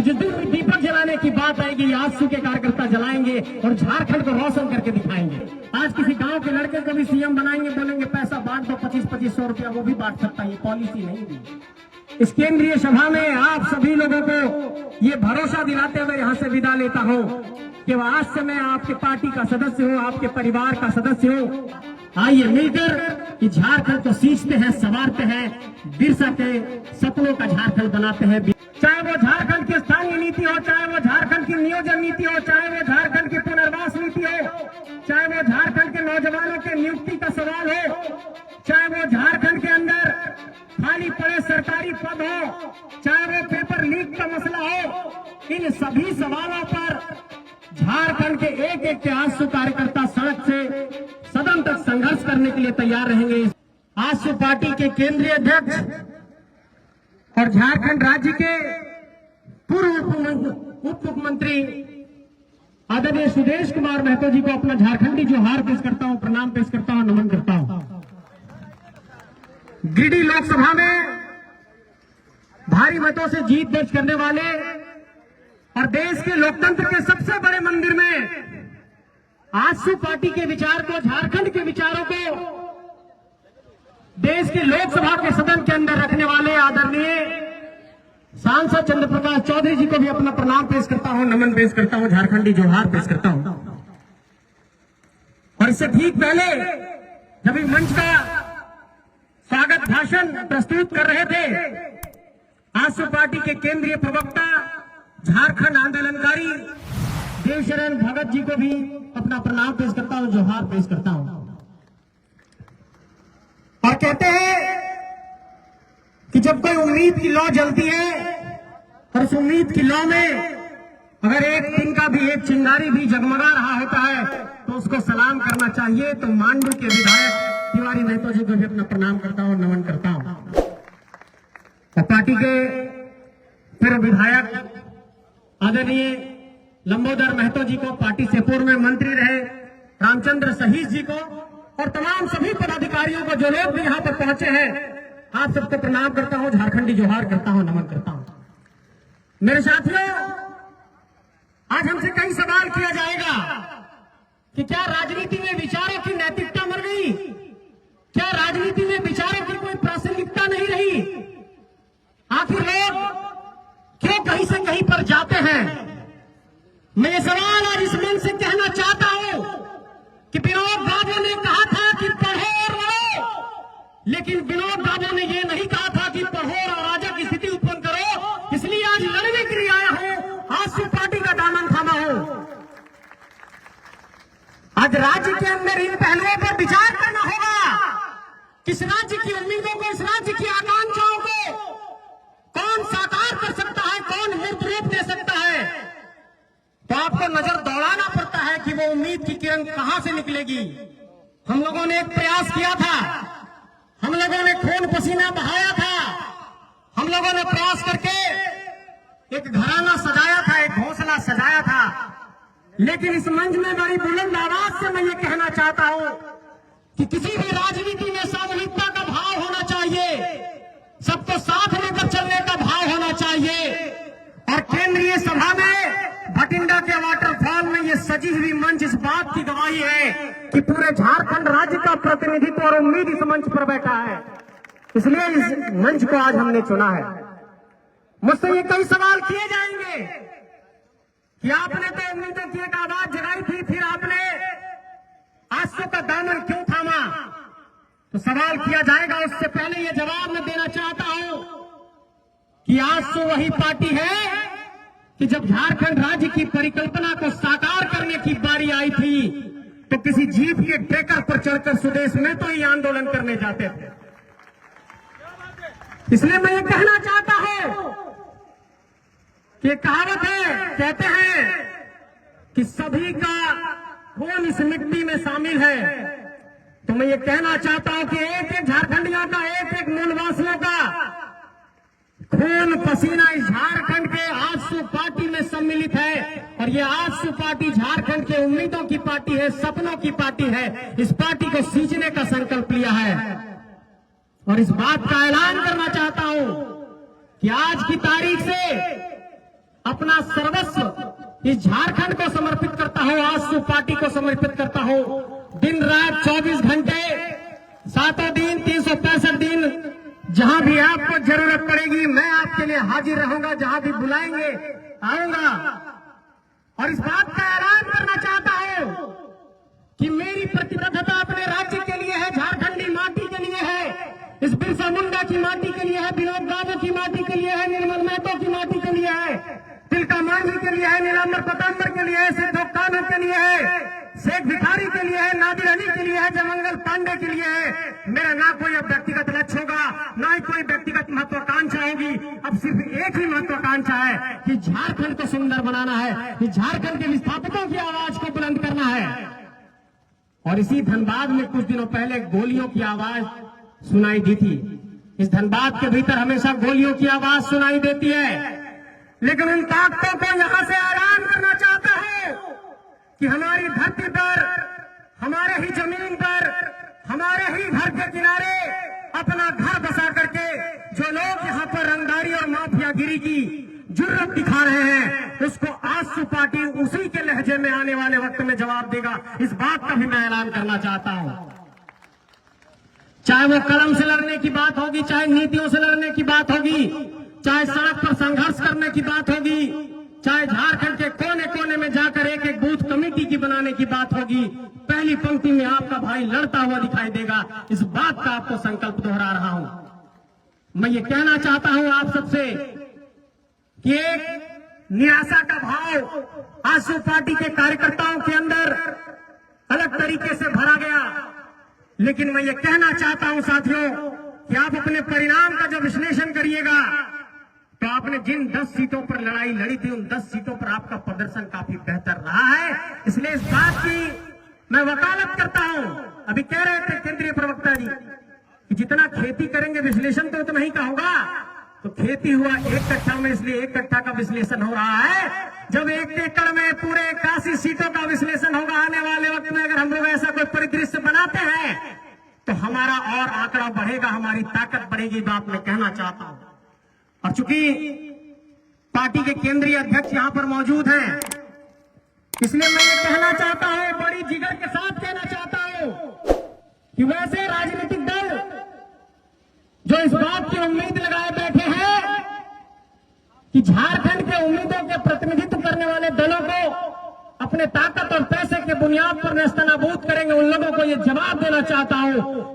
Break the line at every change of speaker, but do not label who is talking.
जिस दिन भी दीपक जलाने की बात आएगी, आजसू के कार्यकर्ता जलाएंगे और झारखंड को रोशन करके दिखाएंगे। आज किसी गांव के लड़के को भी सीएम बनाएंगे, बोलेंगे पैसा बांट दो 25-2500 रुपया, वो भी बांट सकता है। ये पॉलिसी नहीं दी। इस केंद्रीय सभा में आप सभी लोगों को ये भरोसा दिलाते हुए यहाँ से विदा लेता हूँ कि आज से मैं आपके पार्टी का सदस्य हूँ, आपके परिवार का सदस्य हूँ। आइए मिलकर कि झारखंड को सींचते हैं, संवारते हैं, बिरसा के सपनों का झारखंड बनाते हैं। चाहे वो झारखंड की स्थानीय नीति हो, चाहे वो झारखंड की नियोजन नीति हो, चाहे वो झारखंड की पुनर्वास नीति हो, चाहे वो झारखंड के नौजवानों के नियुक्ति का सवाल हो, चाहे वो झारखंड के अंदर खाली पड़े सरकारी पद हो, चाहे वो पेपर लीक का मसला हो, इन सभी सवालों पर झारखंड के एक एक के आजसू कार्यकर्ता सड़क से सदन तक संघर्ष करने के लिए तैयार रहेंगे। आजसू पार्टी के केंद्रीय अध्यक्ष और झारखंड राज्य के पूर्व उप मुख्यमंत्री आदरणीय सुदेश कुमार महतो जी को अपना झारखंडी जोहार पेश करता हूं, प्रणाम पेश करता हूं, नमन करता हूं। गिरिडीह लोकसभा में भारी मतों से जीत दर्ज करने वाले और देश के लोकतंत्र के सबसे बड़े मंदिर में आजसू पार्टी के विचार को, झारखंड के विचारों को देश के लोकसभा के सदन के अंदर रखने वाले आदरणीय सांसद चंद्र प्रकाश चौधरी जी को भी अपना प्रणाम पेश करता हूं, नमन पेश करता हूं, झारखंडी जोहार पेश करता हूं। और इससे ठीक पहले जब इस मंच का स्वागत भाषण प्रस्तुत कर रहे थे, आजसू पार्टी के केंद्रीय प्रवक्ता, झारखंड आंदोलनकारी देवशरण भगत जी को भी अपना प्रणाम पेश करता हूं, जोहार पेश करता हूं। और कहते हैं कि जब कोई उम्मीद की लौ जलती है और उस उम्मीद की लौ में अगर एक दिन का भी एक चिंगारी भी जगमगा रहा होता है तो उसको सलाम करना चाहिए। तो मांडू के विधायक तिवारी महतो जी को भी अपना प्रणाम करता हूं, नमन करता हूं। और पार्टी के पूर्व विधायक आदरणीय लंबोदर महतो जी को, पार्टी से पूर्व में मंत्री रहे रामचंद्र सहीस जी को और तमाम सभी पदाधिकारियों को, जो लोग भी यहाँ पर पहुंचे हैं, आप सबको प्रणाम करता हूं, झारखंडी जोहार करता हूं, नमन करता हूं। मेरे साथियों, आज हमसे कई सवाल किया जाएगा कि क्या राजनीति में विचारों की नैतिकता मर गई? क्या राजनीति में विचारों की कोई प्रासंगिकता नहीं रही? आखिर लोग क्यों कहीं से कहीं पर जाते हैं? मैं ये सवाल आज इस मंच से कहना चाहता हूं कि विनोद बाबू ने कहा था कि पढ़ो और लड़ो, लेकिन विनोद बाबू ने यह नहीं कहा था कि पढ़ो और अराजक स्थिति उत्पन्न करो। इसलिए आज लड़ने के लिए आया हूं, आजसू पार्टी का दामन थामा हूं। आज राज्य के अंदर इन पहलुओं पर विचार करना होगा। किस राज्य की उम्मीदों को, इस राज्य की आकांक्षाओं को कौन साकार कर सकता है, कौन मूर्त रूप दे सकता है? तो आपको नजर दौड़ाना पड़ता है कि वो उम्मीद की किरण कहां से निकलेगी। हम लोगों ने एक प्रयास किया था, हम लोगों ने खून पसीना बहाया था, हम लोगों ने प्रयास करके एक घराना सजाया था, एक घोंसला सजाया था। लेकिन इस मंच में बड़ी बुलंद आवाज से मैं ये कहना चाहता हूं कि किसी भी राजनीति में सामूहिकता का भाव होना चाहिए, सबको साथ लेकर चलने का भाव होना चाहिए। और केंद्रीय सभा में भटिंडा के वाटरफॉल में ये सजी हुई मंच इस बात की गवाही है कि पूरे झारखंड राज्य का प्रतिनिधित्व और उम्मीद इस मंच पर बैठा है। इसलिए इस मंच को आज हमने चुना है। मुझसे ये कई सवाल किए जाएंगे कि आपने तो उम्मीदों की एक आवाज जगाई थी, फिर आपने आजसू का दामन क्यों थामा? तो सवाल किया जाएगा। उससे पहले ये जवाब मैं देना चाहता हूं कि आजसू वही पार्टी है कि जब झारखंड राज्य की परिकल्पना को साकार करने की बारी आई थी तो किसी जीप के ट्रैकर पर चढ़कर सुदेश में तो ही आंदोलन करने जाते थे। इसलिए मैं ये कहना चाहता हूं कि कहावत है, कहते हैं कि सभी का खून इस मिट्टी में शामिल है। तो मैं ये कहना चाहता हूं कि एक एक झारखंडियों का, एक एक मूलवासियों का खून पसीना इस झारखंड के आजसू पार्टी में सम्मिलित है। और ये आजसू पार्टी झारखंड के उम्मीदों की पार्टी है, सपनों की पार्टी है। इस पार्टी को सींचने का संकल्प लिया है और इस बात का ऐलान करना चाहता हूं कि आज की तारीख से अपना सर्वस्व इस झारखंड को समर्पित करता हो, आजसू पार्टी को समर्पित करता हो। दिन रात 24 घंटे 7 दिन 365 दिन जहां भी आपको जरूरत पड़ेगी मैं आपके लिए हाजिर रहूंगा। जहां भी बुलाएंगे आऊंगा। और इस बात का ऐलान करना चाहता हूं कि मेरी प्रतिबद्धता अपने राज्य के लिए है, झारखंडी माटी के लिए है, इस बिरसा मुंडा की माटी के लिए है, विनोद बाबू की माटी के लिए है, निर्मल महतो की माटी के लिए है, तिलका मांझी के लिए है, नीलांबर पतांबर के लिए है, सिद्धो कानू के लिए है, शेख भिखारी के लिए है, नादिर अली के लिए है, जयमंगल पांडे के लिए है। मेरा ना कोई अब व्यक्तिगत लक्ष्य होगा, ना ही कोई व्यक्तिगत महत्वाकांक्षा होगी। अब सिर्फ एक ही महत्वाकांक्षा है कि झारखंड को सुंदर बनाना है, कि झारखंड के विस्थापितों की आवाज को बुलंद करना है। और इसी धनबाद में कुछ दिनों पहले गोलियों की आवाज सुनाई दी थी। इस धनबाद के भीतर हमेशा गोलियों की आवाज सुनाई देती है, लेकिन उन ताकतों को यहां से ऐलान करना चाहता हूं कि हमारी धरती पर, हमारे ही जमीन पर, हमारे ही घर के किनारे अपना घर बसा करके जो लोग यहां पर रंगदारी और माफियागिरी की जुर्रत दिखा रहे हैं, उसको आजसू पार्टी उसी के लहजे में आने वाले वक्त में जवाब देगा। इस बात का भी मैं ऐलान करना चाहता हूं। चाहे वो कलम से लड़ने की बात होगी, चाहे नीतियों से लड़ने की बात होगी, चाहे सड़क पर संघर्ष करने की बात होगी, चाहे झारखंड के कोने कोने में जाकर एक एक बूथ कमेटी की बनाने की बात होगी, पहली पंक्ति में आपका भाई लड़ता हुआ दिखाई देगा। इस बात का आपको संकल्प दोहरा रहा हूं। मैं ये कहना चाहता हूं आप सबसे कि एक निराशा का भाव आजसू पार्टी के कार्यकर्ताओं के अंदर अलग तरीके से भरा गया, लेकिन मैं ये कहना चाहता हूं साथियों कि आप अपने परिणाम का जब विश्लेषण करिएगा तो आपने जिन 10 सीटों पर लड़ाई लड़ी थी, उन 10 सीटों पर आपका प्रदर्शन काफी बेहतर रहा है। इसलिए इस बात की मैं वकालत करता हूं। अभी कह रहे थे केंद्रीय प्रवक्ता जी कि जितना खेती करेंगे विश्लेषण तो उतना ही का होगा। तो खेती हुआ 1 कट्ठा में, इसलिए 1 कट्ठा का विश्लेषण हो रहा है। जब 1 एकड़ में पूरे 81 सीटों का विश्लेषण होगा आने वाले वक्त में, अगर हम लोग ऐसा कोई परिदृश्य बनाते हैं तो हमारा और आंकड़ा बढ़ेगा, हमारी ताकत बढ़ेगी। बात मैं कहना चाहता हूं। और चूंकि पार्टी के केंद्रीय अध्यक्ष यहां पर मौजूद हैं, इसलिए मैं ये कहना चाहता हूं, बड़ी जिगर के साथ कहना चाहता हूं कि वैसे राजनीतिक दल जो इस बात की उम्मीद लगाए बैठे हैं कि झारखंड के उम्मीदों के प्रतिनिधित्व करने वाले दलों को अपने ताकत और पैसे के बुनियाद पर नेस्तनाबूद करेंगे, उन लोगों को ये जवाब देना चाहता हूं